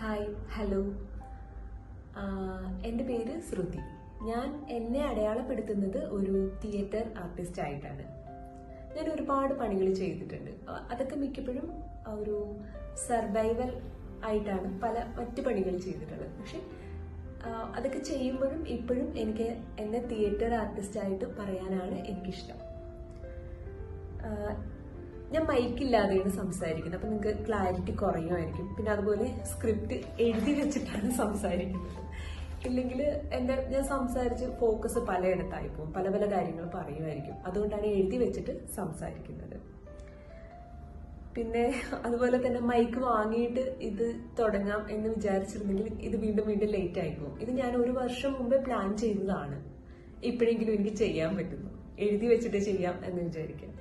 Hi hello എൻ്റെ പേര് ശ്രുതി. ഞാൻ എന്നെ അടയാളപ്പെടുത്തുന്നത് ഒരു തിയേറ്റർ ആർട്ടിസ്റ്റ് ആയിട്ടാണ്. ഞാൻ ഒരുപാട് പണികൾ ചെയ്തിട്ടുണ്ട്. അതൊക്കെ മിക്കപ്പോഴും ഒരു സർവൈവൽ ആയിട്ടാണ് മറ്റ് പണികൾ ചെയ്തിട്ടുള്ളത്. പക്ഷെ അതൊക്കെ ചെയ്യുമ്പോഴും ഇപ്പോഴും എനിക്ക് എന്നെ തിയേറ്റർ ആർട്ടിസ്റ്റ് ആയിട്ട് പറയാനാണ് എനിക്കിഷ്ടം. ഞാൻ മൈക്കില്ലാതെയാണ് സംസാരിക്കുന്നത്, അപ്പം നിങ്ങൾക്ക് ക്ലാരിറ്റി കുറയുമായിരിക്കും. പിന്നെ അതുപോലെ സ്ക്രിപ്റ്റ് എഴുതി വെച്ചിട്ടാണ് സംസാരിക്കുന്നത്. ഇല്ലെങ്കിൽ ഞാൻ സംസാരിച്ച് ഫോക്കസ് പലയിടത്തായി പോകും, പല പല കാര്യങ്ങൾ പറയുമായിരിക്കും. അതുകൊണ്ടാണ് എഴുതി വെച്ചിട്ട് സംസാരിക്കുന്നത്. പിന്നെ അതുപോലെ തന്നെ മൈക്ക് വാങ്ങിയിട്ട് ഇത് തുടങ്ങാം എന്ന് വിചാരിച്ചിരുന്നെങ്കിൽ ഇത് വീണ്ടും വീണ്ടും ലേറ്റ് ആയി പോകും. ഇത് ഞാൻ 1 വർഷം മുമ്പേ പ്ലാൻ ചെയ്തതാണ്. ഇപ്പോഴെങ്കിലും എനിക്ക് ചെയ്യാൻ പറ്റുന്നു, എഴുതി വെച്ചിട്ട് ചെയ്യാം എന്ന് വിചാരിക്കാം.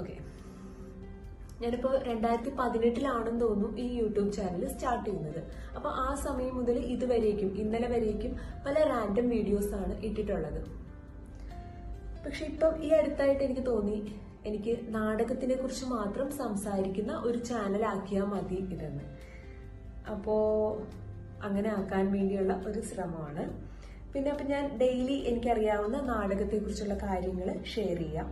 ഓക്കെ, ഞാനിപ്പോൾ 2018 തോന്നുന്നു ഈ യൂട്യൂബ് ചാനൽ സ്റ്റാർട്ട് ചെയ്യുന്നത്. അപ്പോൾ ആ സമയം മുതൽ ഇന്നലെ വരേക്കും പല റാൻഡം വീഡിയോസാണ് ഇട്ടിട്ടുള്ളത്. പക്ഷെ ഇപ്പം ഈ അടുത്തായിട്ട് എനിക്ക് തോന്നി, എനിക്ക് നാടകത്തിനെ കുറിച്ച് മാത്രം സംസാരിക്കുന്ന ഒരു ചാനൽ ആക്കിയാൽ മതി ഇതെന്ന്. അപ്പോൾ അങ്ങനെ ആക്കാൻ വേണ്ടിയുള്ള ഒരു ശ്രമമാണ്. പിന്നെ അപ്പം ഞാൻ ഡെയിലി എനിക്കറിയാവുന്ന നാടകത്തെക്കുറിച്ചുള്ള കാര്യങ്ങൾ ഷെയർ ചെയ്യാം.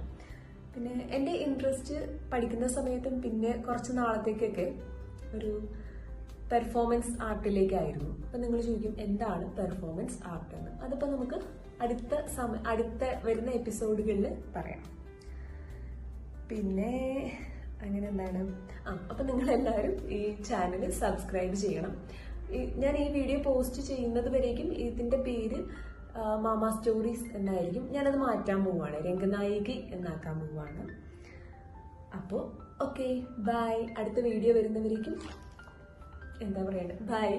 പിന്നെ എൻ്റെ ഇൻട്രസ്റ്റ് പഠിക്കുന്ന സമയത്തും പിന്നെ കുറച്ച് നാളത്തേക്കൊക്കെ ഒരു പെർഫോമൻസ് ആർട്ടിലേക്കായിരുന്നു. അപ്പം നിങ്ങൾ ചോദിക്കും എന്താണ് പെർഫോമൻസ് ആർട്ട് എന്ന്. അതിപ്പോൾ നമുക്ക് അടുത്ത വരുന്ന എപ്പിസോഡുകളിൽ പറയാം. പിന്നെ അങ്ങനെ എന്താണ്, അപ്പം നിങ്ങളെല്ലാവരും ഈ ചാനൽ സബ്സ്ക്രൈബ് ചെയ്യണം. ഞാൻ ഈ വീഡിയോ പോസ്റ്റ് ചെയ്യുന്നത് വരേക്കും ഇതിൻ്റെ പേര് മാമ സ്റ്റോറീസ് എന്നായിരിക്കും. ഞാനത് മാറ്റാൻ പോവുകയാണ്, രംഗനായികി എന്നാക്കാൻ പോവുകയാണ്. അപ്പോൾ ഓക്കെ, ബൈ. അടുത്ത വീഡിയോ വരുന്നവരേക്കും എന്താ പറയണ്ടത്, ബൈ.